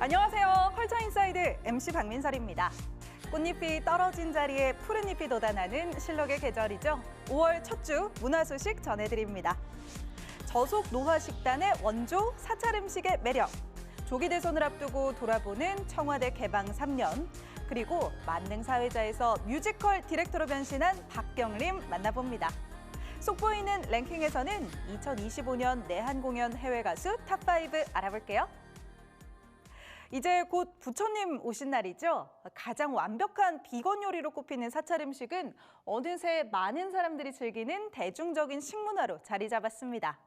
안녕하세요. 컬처인사이드 MC 박민설입니다. 꽃잎이 떨어진 자리에 푸른 잎이 돋아나는 실록의 계절이죠. 5월 첫 주 문화 소식 전해드립니다. 저속 노화 식단의 원조, 사찰 음식의 매력, 조기 대선을 앞두고 돌아보는 청와대 개방 3년, 그리고 만능 사회자에서 뮤지컬 디렉터로 변신한 박경림 만나봅니다. 속보이는 랭킹에서는 2025년 내한 공연 해외 가수 탑5 알아볼게요. 이제 곧 부처님 오신 날이죠. 가장 완벽한 비건 요리로 꼽히는 사찰 음식은 어느새 많은 사람들이 즐기는 대중적인 식문화로 자리 잡았습니다.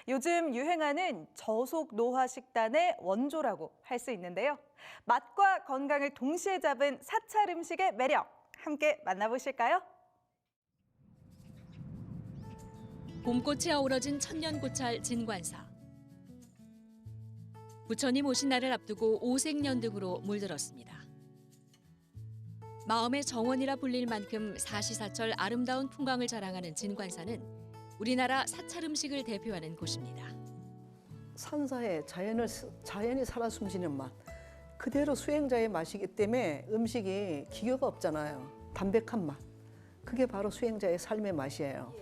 요즘 유행하는 저속 노화 식단의 원조라고 할 수 있는데요. 맛과 건강을 동시에 잡은 사찰 음식의 매력, 함께 만나보실까요? 봄꽃이 어우러진 천년고찰 진관사. 부처님 오신 날을 앞두고 오색연등으로 물들었습니다. 마음의 정원이라 불릴 만큼 사시사철 아름다운 풍광을 자랑하는 진관사는 우리나라 사찰 음식을 대표하는 곳입니다. 산사에 자연이 살아 숨쉬는 맛, 그대로 수행자의 맛이기 때문에 음식이 기교가 없잖아요. 담백한 맛, 그게 바로 수행자의 삶의 맛이에요.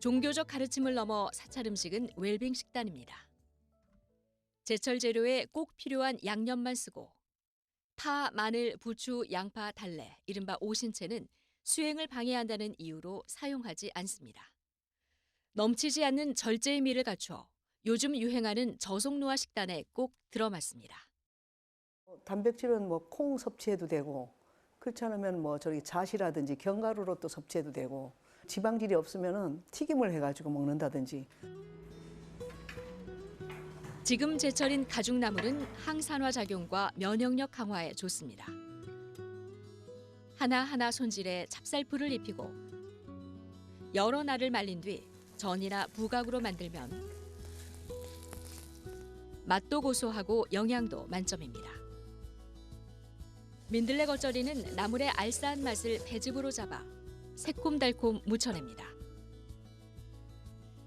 종교적 가르침을 넘어 사찰 음식은 웰빙 식단입니다. 제철 재료에 꼭 필요한 양념만 쓰고 파, 마늘, 부추, 양파, 달래, 이른바 오신채는 수행을 방해한다는 이유로 사용하지 않습니다. 넘치지 않는 절제의 미를 갖추어 요즘 유행하는 저속노화 식단에 꼭 들어맞습니다. 단백질은 콩 섭취해도 되고, 그렇지 않으면 잣이라든지 견과류로 또 섭취해도 되고, 지방질이 없으면은 튀김을 해가지고 먹는다든지. 지금 제철인 가죽나물은 항산화 작용과 면역력 강화에 좋습니다. 하나하나 손질해 찹쌀풀을 입히고 여러 날을 말린 뒤 전이나 부각으로 만들면 맛도 고소하고 영양도 만점입니다. 민들레 겉절이는 나물의 알싸한 맛을 배즙으로 잡아 새콤달콤 무쳐냅니다.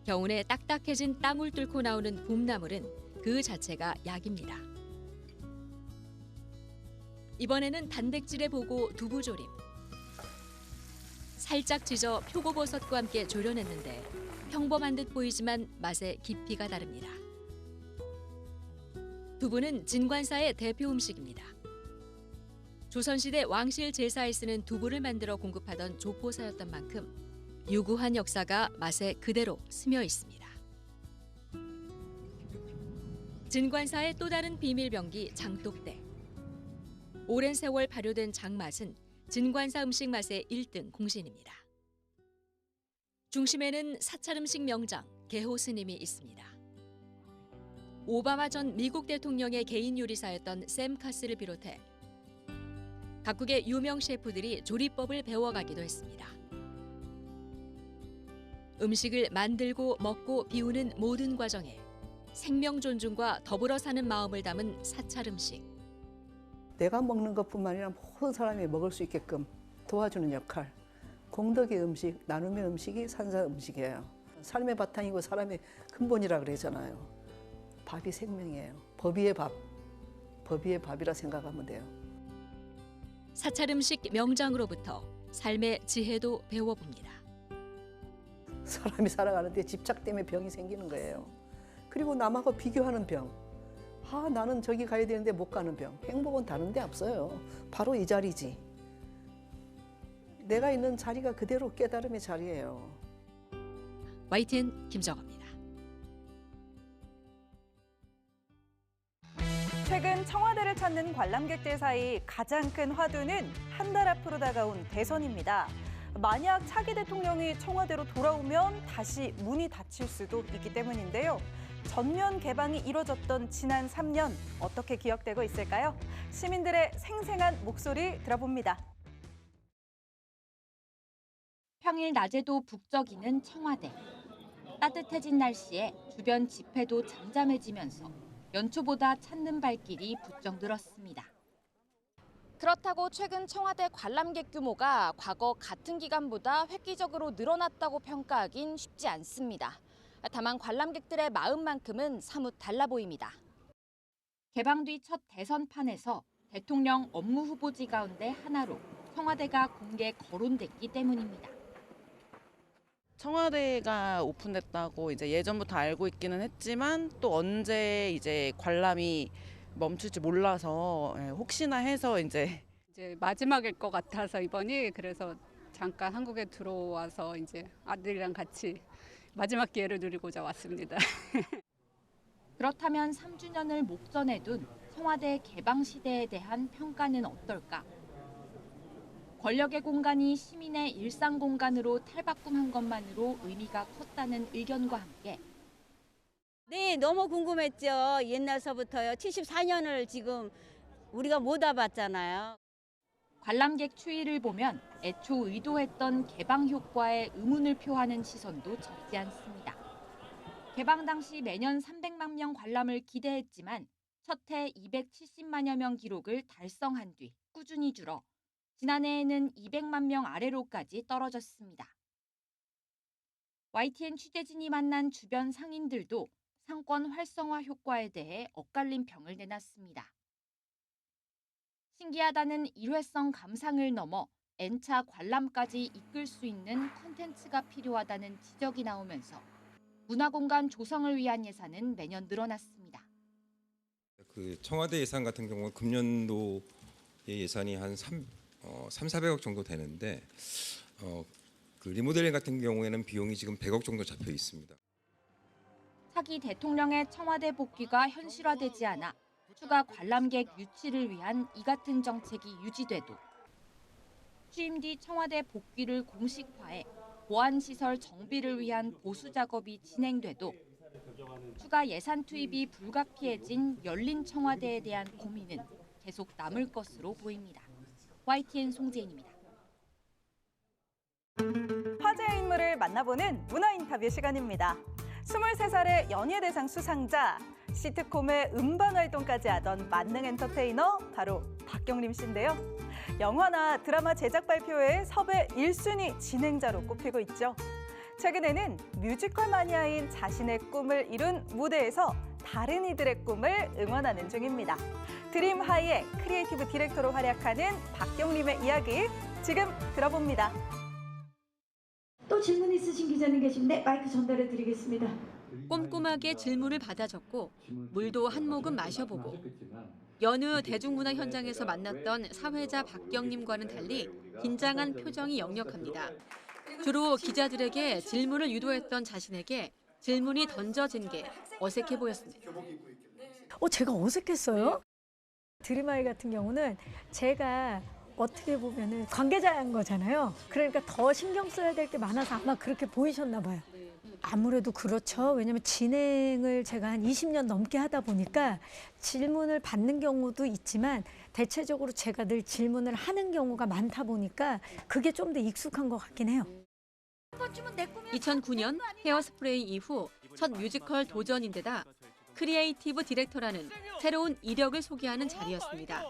겨우내 딱딱해진 땅을 뚫고 나오는 봄나물은 그 자체가 약입니다. 이번에는 단백질에 보고 두부조림. 살짝 지져 표고버섯과 함께 졸여냈는데 평범한 듯 보이지만 맛의 깊이가 다릅니다. 두부는 진관사의 대표 음식입니다. 조선시대 왕실 제사에 쓰는 두부를 만들어 공급하던 조포사였던 만큼 유구한 역사가 맛에 그대로 스며 있습니다. 진관사의 또 다른 비밀병기 장독대. 오랜 세월 발효된 장맛은 진관사 음식 맛의 1등 공신입니다. 중심에는 사찰 음식 명장 개호 스님이 있습니다. 오바마 전 미국 대통령의 개인 요리사였던 샘 카스를 비롯해 각국의 유명 셰프들이 조리법을 배워가기도 했습니다. 음식을 만들고 먹고 비우는 모든 과정에 생명 존중과 더불어 사는 마음을 담은 사찰 음식. 내가 먹는 것뿐만 아니라 모든 사람이 먹을 수 있게끔 도와주는 역할. 공덕의 음식, 나눔의 음식이 산사 음식이에요. 삶의 바탕이고 사람의 근본이라 그러잖아요. 밥이 생명이에요. 법위의 밥, 법위의 밥이라 생각하면 돼요. 사찰 음식 명장으로부터 삶의 지혜도 배워봅니다. 사람이 살아가는데 집착 때문에 병이 생기는 거예요. 그리고 남하고 비교하는 병. 나는 저기 가야 되는데 못 가는 병. 행복은 다른 데 없어요. 바로 이 자리지. 내가 있는 자리가 그대로 깨달음의 자리예요. YTN 김정아입니다. 최근 청와대를 찾는 관람객들 사이 가장 큰 화두는 한 달 앞으로 다가온 대선입니다. 만약 차기 대통령이 청와대로 돌아오면 다시 문이 닫힐 수도 있기 때문인데요. 전면 개방이 이뤄졌던 지난 3년 어떻게 기억되고 있을까요? 시민들의 생생한 목소리 들어봅니다. 평일 낮에도 북적이는 청와대. 따뜻해진 날씨에 주변 집회도 잠잠해지면서 연초보다 찾는 발길이 부쩍 늘었습니다. 그렇다고 최근 청와대 관람객 규모가 과거 같은 기간보다 획기적으로 늘어났다고 평가하긴 쉽지 않습니다. 다만 관람객들의 마음만큼은 사뭇 달라 보입니다. 개방 뒤 첫 대선판에서 대통령 업무 후보지 가운데 하나로 청와대가 공개 거론됐기 때문입니다. 청와대가 오픈됐다고 이제 예전부터 알고 있기는 했지만 또 언제 이제 관람이 멈출지 몰라서 혹시나 해서 이제 마지막일 것 같아서 이번이 그래서 잠깐 한국에 들어와서 이제 아들이랑 같이 마지막 기회를 누리고자 왔습니다. 그렇다면 3주년을 목전에 둔 청와대 개방 시대에 대한 평가는 어떨까? 권력의 공간이 시민의 일상 공간으로 탈바꿈한 것만으로 의미가 컸다는 의견과 함께 네, 너무 궁금했죠. 옛날서부터요. 74년을 지금 우리가 못 와봤잖아요. 관람객 추이를 보면 애초 의도했던 개방 효과에 의문을 표하는 시선도 적지 않습니다. 개방 당시 매년 300만 명 관람을 기대했지만 첫 해 270만여 명 기록을 달성한 뒤 꾸준히 줄어 지난해에는 200만 명 아래로까지 떨어졌습니다. YTN 취재진이 만난 주변 상인들도 상권 활성화 효과에 대해 엇갈린 평을 내놨습니다. 신기하다는 일회성 감상을 넘어 N차 관람까지 이끌 수 있는 콘텐츠가 필요하다는 지적이 나오면서 문화공간 조성을 위한 예산은 매년 늘어났습니다. 그 청와대 예산 같은 경우는 금년도의 예산이 한 400억 정도 되는데 그 리모델링 같은 경우에는 비용이 지금 100억 정도 잡혀 있습니다. 차기 대통령의 청와대 복귀가 현실화되지 않아 추가 관람객 유치를 위한 이 같은 정책이 유지돼도 취임 뒤 청와대 복귀를 공식화해 보안시설 정비를 위한 보수 작업이 진행돼도 추가 예산 투입이 불가피해진 열린 청와대에 대한 고민은 계속 남을 것으로 보입니다. YTN 송재인입니다. 화제의 인물을 만나보는 문화 인터뷰 시간입니다. 23살의 연예대상 수상자, 시트콤의 음반 활동까지 하던 만능 엔터테이너 바로 박경림 씨인데요. 영화나 드라마 제작 발표회 섭외 1순위 진행자로 꼽히고 있죠. 최근에는 뮤지컬 마니아인 자신의 꿈을 이룬 무대에서 다른 이들의 꿈을 응원하는 중입니다. 드림하이의 크리에이티브 디렉터로 활약하는 박경림의 이야기 지금 들어봅니다. 또 질문 있으신 기자님 계신데 마이크 전달해 드리겠습니다. 꼼꼼하게 질문을 받아 적고 물도 한 모금 마셔보고 여느 대중문화 현장에서 만났던 사회자 박경림과는 달리 긴장한 표정이 역력합니다. 주로 기자들에게 질문을 유도했던 자신에게 질문이 던져진 게 어색해 보였습니다. 제가 어색했어요? 드림아이 같은 경우는 제가 어떻게 보면은 관계자인 거잖아요. 그러니까 더 신경 써야 될 게 많아서 아마 그렇게 보이셨나 봐요. 아무래도 그렇죠. 왜냐면 진행을 제가 한 20년 넘게 하다 보니까 질문을 받는 경우도 있지만 대체적으로 제가 늘 질문을 하는 경우가 많다 보니까 그게 좀 더 익숙한 것 같긴 해요. 2009년 헤어스프레이 이후 첫 뮤지컬 도전인데다 크리에이티브 디렉터라는 새로운 이력을 소개하는 자리였습니다.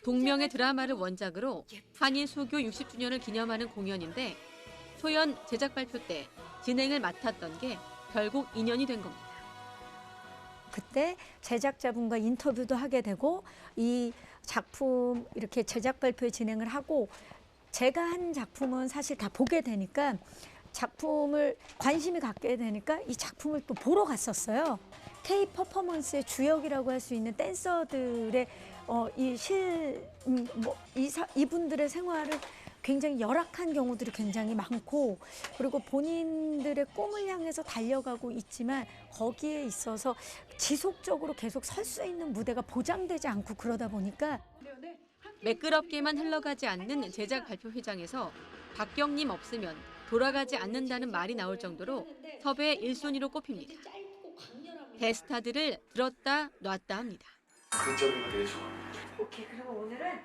동명의 드라마를 원작으로 한일 수교 60주년을 기념하는 공연인데 초연 제작 발표 때 진행을 맡았던 게 결국 인연이 된 겁니다. 그때 제작자분과 인터뷰도 하게 되고 이 작품 이렇게 제작 발표회 진행을 하고 제가 한 작품은 사실 다 보게 되니까 작품을 관심이 갖게 되니까 이 작품을 또 보러 갔었어요. K 퍼포먼스의 주역이라고 할 수 있는 댄서들의 이분들의 생활을 굉장히 열악한 경우들이 굉장히 많고 그리고 본인들의 꿈을 향해서 달려가고 있지만 거기에 있어서 지속적으로 계속 설 수 있는 무대가 보장되지 않고 그러다 보니까 매끄럽게만 흘러가지 않는 제작 발표 회장에서 박경림 없으면 돌아가지 않는다는 말이 나올 정도로 섭외 1순위로 꼽힙니다. 대스타들을 들었다 놨다 합니다. 오케이, 그럼 오늘은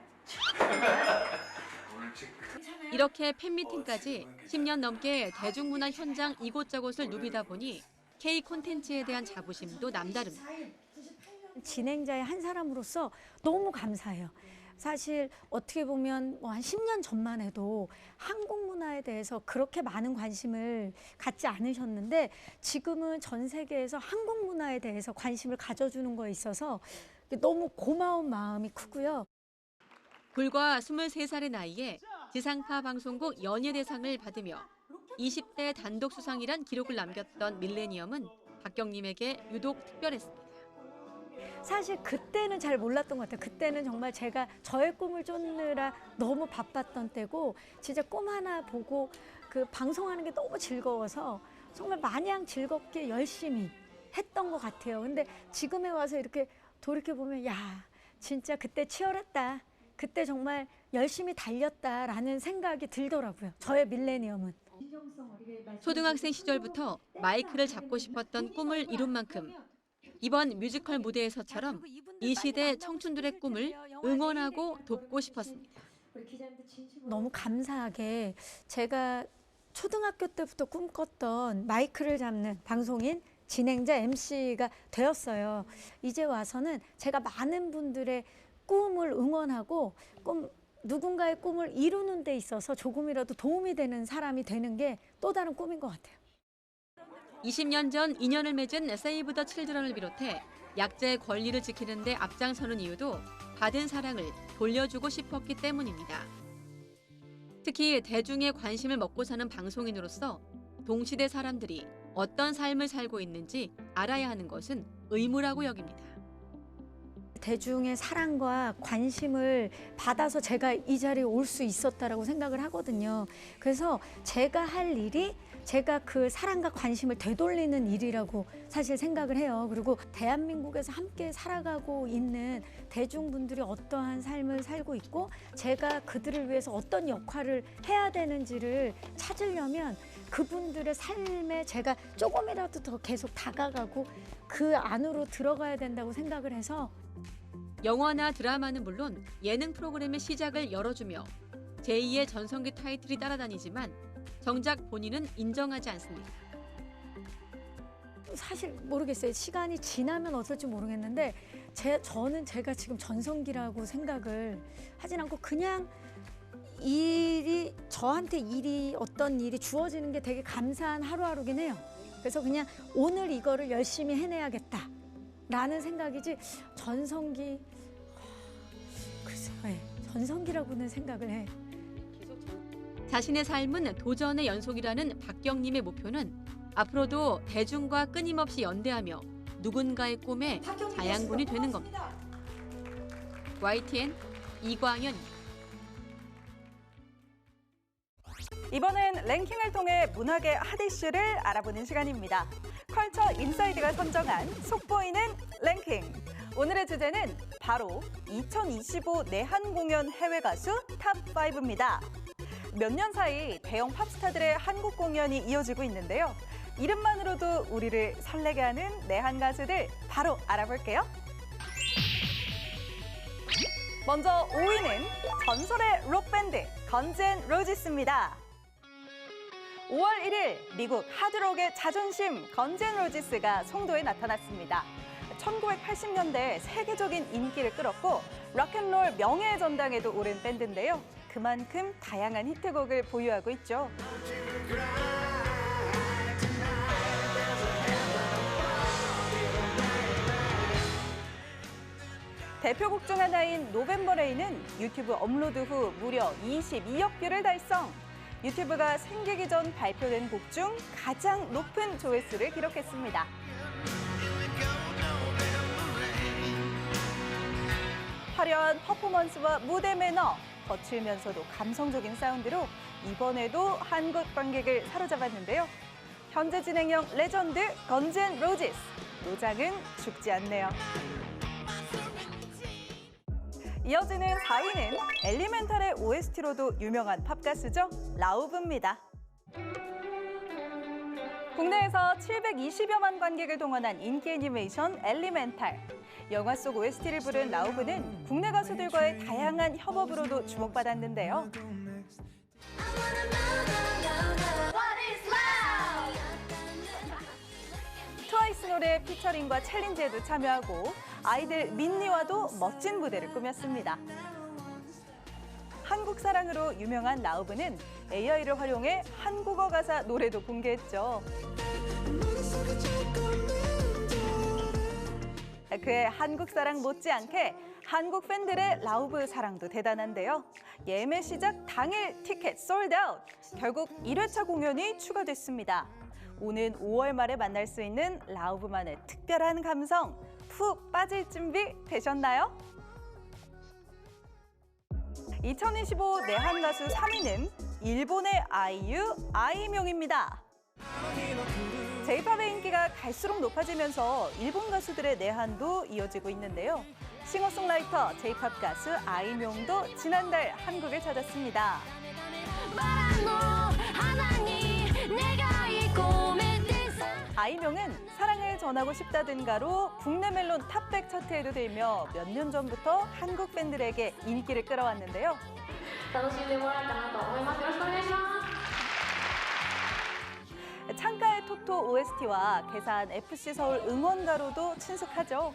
이렇게 팬미팅까지 10년 넘게 대중문화 현장 이곳저곳을 누비다 보니 K 콘텐츠에 대한 자부심도 남다릅니다. 진행자의 한 사람으로서 너무 감사해요. 사실 어떻게 보면 뭐 한 10년 전만 해도 한국 문화에 대해서 그렇게 많은 관심을 갖지 않으셨는데 지금은 전 세계에서 한국 문화에 대해서 관심을 가져주는 거에 있어서 너무 고마운 마음이 크고요. 불과 23살의 나이에 지상파 방송국 연예대상을 받으며 20대 단독 수상이란 기록을 남겼던 밀레니엄은 박경님에게 유독 특별했습니다. 사실 그때는 잘 몰랐던 것 같아요. 그때는 정말 제가 저의 꿈을 쫓느라 너무 바빴던 때고 진짜 꿈 하나 보고 그 방송하는 게 너무 즐거워서 정말 마냥 즐겁게 열심히 했던 것 같아요. 근데 지금에 와서 이렇게 돌이켜보면 야, 진짜 그때 치열했다. 그때 정말 열심히 달렸다라는 생각이 들더라고요. 저의 밀레니엄은. 초등학생 시절부터 마이크를 잡고 싶었던 꿈을 이룬 만큼 이번 뮤지컬 무대에서처럼 이 시대 청춘들의 꿈을 응원하고 돕고 싶었습니다. 너무 감사하게 제가 초등학교 때부터 꿈꿨던 마이크를 잡는 방송인 진행자 MC가 되었어요. 이제 와서는 제가 많은 분들의 꿈을 응원하고 누군가의 꿈을 이루는 데 있어서 조금이라도 도움이 되는 사람이 되는 게 또 다른 꿈인 것 같아요. 20년 전 인연을 맺은 세이브 더 칠드런을 비롯해 약자의 권리를 지키는 데 앞장서는 이유도 받은 사랑을 돌려주고 싶었기 때문입니다. 특히 대중의 관심을 먹고 사는 방송인으로서 동시대 사람들이 어떤 삶을 살고 있는지 알아야 하는 것은 의무라고 여깁니다. 대중의 사랑과 관심을 받아서 제가 이 자리에 올 수 있었다라고 생각을 하거든요. 그래서 제가 할 일이 제가 그 사랑과 관심을 되돌리는 일이라고 사실 생각을 해요. 그리고 대한민국에서 함께 살아가고 있는 대중분들이 어떠한 삶을 살고 있고 제가 그들을 위해서 어떤 역할을 해야 되는지를 찾으려면 그분들의 삶에 제가 조금이라도 더 계속 다가가고 그 안으로 들어가야 된다고 생각을 해서 영화나 드라마는 물론 예능 프로그램의 시작을 열어주며 제2의 전성기 타이틀이 따라다니지만 정작 본인은 인정하지 않습니다. 사실 모르겠어요. 시간이 지나면 어떨지 모르겠는데 저는 제가 지금 전성기라고 생각을 하진 않고 그냥 저한테 어떤 일이 주어지는 게 되게 감사한 하루하루긴 해요. 그래서 그냥 오늘 이거를 열심히 해내야겠다라는 생각이지 전성기, 글쎄요. 전성기라고는 생각을 해. 자신의 삶은 도전의 연속이라는 박경님의 목표는 앞으로도 대중과 끊임없이 연대하며 누군가의 꿈에 자양분이 되는 겁니다. YTN 이광현입니다. 이번엔 랭킹을 통해 문학의 핫 이슈를 알아보는 시간입니다. 컬처 인사이드가 선정한 속보이는 랭킹. 오늘의 주제는 바로 2025 내한 공연 해외 가수 탑5입니다. 몇 년 사이 대형 팝스타들의 한국 공연이 이어지고 있는데요. 이름만으로도 우리를 설레게 하는 내한 가수들 바로 알아볼게요. 먼저 5위는 전설의 록밴드 건즈 앤 로지스입니다. 5월 1일 미국 하드록의 자존심 건즈 앤 로지스가 송도에 나타났습니다. 1980년대 세계적인 인기를 끌었고 락앤롤 명예의 전당에도 오른 밴드인데요. 그만큼 다양한 히트곡을 보유하고 있죠. 대표곡 중 하나인 노벰버레인은 유튜브 업로드 후 무려 22억 뷰를 달성. 유튜브가 생기기 전 발표된 곡 중 가장 높은 조회수를 기록했습니다. 화려한 퍼포먼스와 무대 매너, 거칠면서도 감성적인 사운드로 이번에도 한국 관객을 사로잡았는데요. 현재 진행형 레전드 건즈 앤 로지스, 노장은 죽지 않네요. 이어지는 4위는 엘리멘탈의 OST로도 유명한 팝가수죠. 라우브입니다. 국내에서 720여만 관객을 동원한 인기 애니메이션 엘리멘탈. 영화 속 OST를 부른 라우브는 국내 가수들과의 다양한 협업으로도 주목받았는데요. 트와이스 노래 피처링과 챌린지에도 참여하고 아이들 민니와도 멋진 무대를 꾸몄습니다. 한국 사랑으로 유명한 라우브는 AI를 활용해 한국어 가사 노래도 공개했죠. 그의 한국 사랑 못지않게 한국 팬들의 라우브 사랑도 대단한데요. 예매 시작 당일 티켓 솔드아웃. 결국 1회차 공연이 추가됐습니다. 오는 5월 말에 만날 수 있는 라우브만의 특별한 감성 푹 빠질 준비 되셨나요? 2025 내한 가수 3위는 일본의 아이유, 아이명입니다. J-팝의 인기가 갈수록 높아지면서 일본 가수들의 내한도 이어지고 있는데요. 싱어송라이터 J-팝 가수 아이명도 지난달 한국을 찾았습니다. 아이명은 사랑을 전하고 싶다든가로 국내 멜론 탑백 차트에도 들며 몇 년 전부터 한국 팬들에게 인기를 끌어왔는데요. 창가의 토토 OST와 계산 FC 서울 응원가로도 친숙하죠.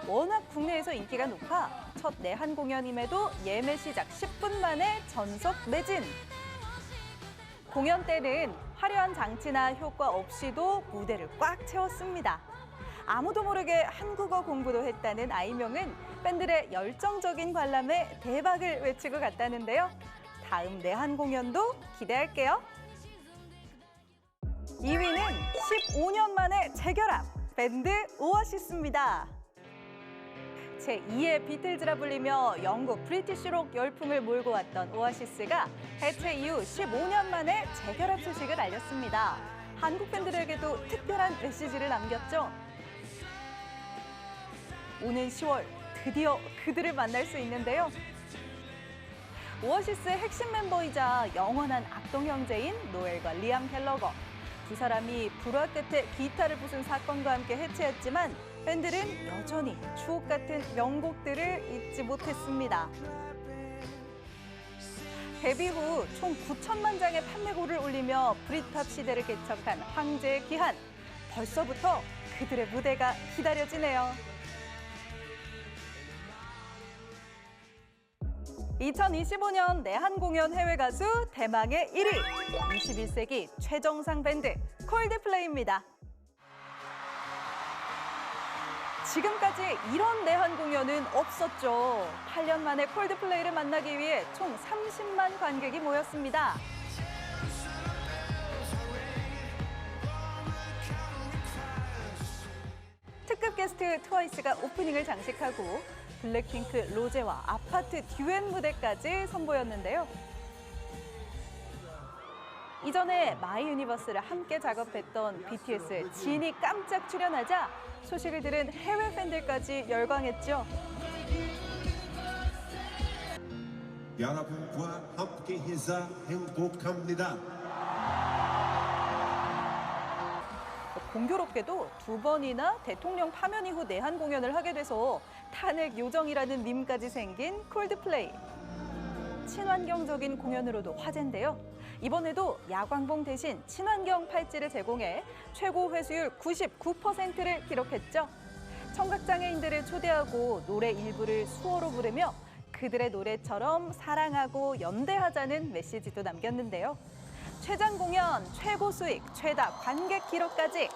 워낙 국내에서 인기가 높아 첫 내한 공연임에도 예매 시작 10분 만에 전석 매진. 공연 때는 화려한 장치나 효과 없이도 무대를 꽉 채웠습니다. 아무도 모르게 한국어 공부도 했다는 아이명은 팬들의 열정적인 관람에 대박을 외치고 갔다는데요. 다음 내한 공연도 기대할게요. 2위는 15년 만에 재결합, 밴드 오아시스입니다. 제2의 비틀즈라 불리며 영국 브리티시록 열풍을 몰고 왔던 오아시스가 해체 이후 15년 만에 재결합 소식을 알렸습니다. 한국 팬들에게도 특별한 메시지를 남겼죠. 오는 10월 드디어 그들을 만날 수 있는데요. 오아시스의 핵심 멤버이자 영원한 악동 형제인 노엘과 리암 갤러거. 두 사람이 불화 끝에 기타를 부순 사건과 함께 해체했지만 팬들은 여전히 추억 같은 명곡들을 잊지 못했습니다. 데뷔 후 총 9천만 장의 판매고를 올리며 브릿팝 시대를 개척한 황제의 귀한. 벌써부터 그들의 무대가 기다려지네요. 2025년 내한 공연 해외 가수 대망의 1위, 21세기 최정상 밴드 콜드플레이입니다. 지금까지 이런 내한 공연은 없었죠. 8년 만에 콜드플레이를 만나기 위해 총 30만 관객이 모였습니다. 특급 게스트 트와이스가 오프닝을 장식하고 블랙핑크 로제와 아파트 듀엣 무대까지 선보였는데요. 이전에 마이 유니버스를 함께 작업했던 BTS의 진이 깜짝 출연하자 소식을 들은 해외 팬들까지 열광했죠. 여러분과 함께 해서 행복합니다. 공교롭게도 두 번이나 대통령 파면 이후 내한 공연을 하게 돼서 탄핵 요정이라는 밈까지 생긴 콜드플레이. 친환경적인 공연으로도 화제인데요. 이번에도 야광봉 대신 친환경 팔찌를 제공해 최고 회수율 99%를 기록했죠. 청각장애인들을 초대하고 노래 일부를 수어로 부르며 그들의 노래처럼 사랑하고 연대하자는 메시지도 남겼는데요. 최장 공연, 최고 수익, 최다 관객 기록까지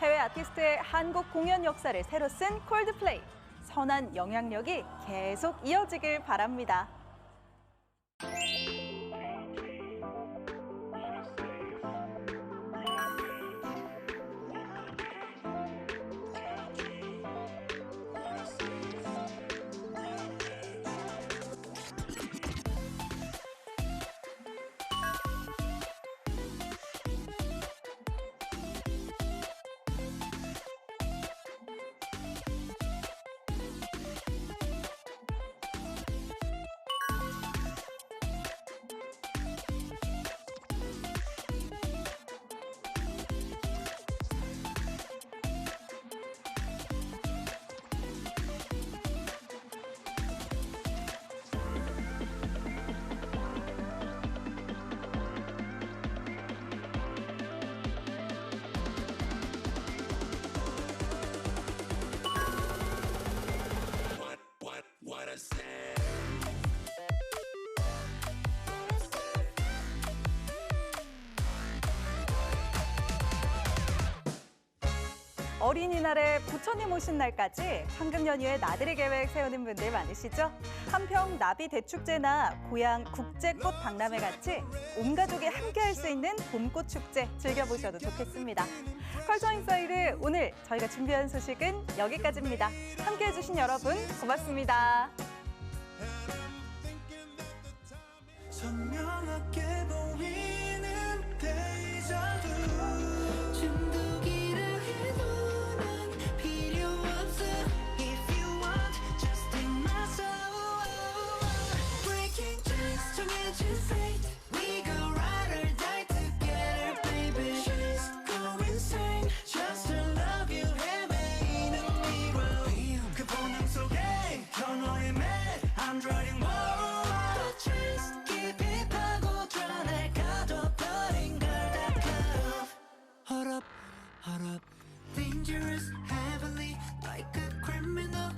해외 아티스트의 한국 공연 역사를 새로 쓴 콜드플레이. 선한 영향력이 계속 이어지길 바랍니다. 어린이날에 부처님 오신 날까지 황금 연휴에 나들이 계획 세우는 분들 많으시죠? 한평 나비 대축제나 고향 국제꽃 박람회 같이 온 가족이 함께할 수 있는 봄꽃 축제 즐겨보셔도 좋겠습니다. 컬처 인사이드 오늘 저희가 준비한 소식은 여기까지입니다. 함께해주신 여러분 고맙습니다. 선명하게 보이는 데이저vu 중독이라 해도 난 필요 없어 If you want just take my soul Breaking chains 정해진 fate We go ride or die together baby She's go insane just to love you 헤매이는 미로 그 본능 속에 현호의 mad I'm driving more The chains 깊이 파고들어 날 가둬버린 걸 다 cut off Hold up, hold up Dangerous, heavenly Like a criminal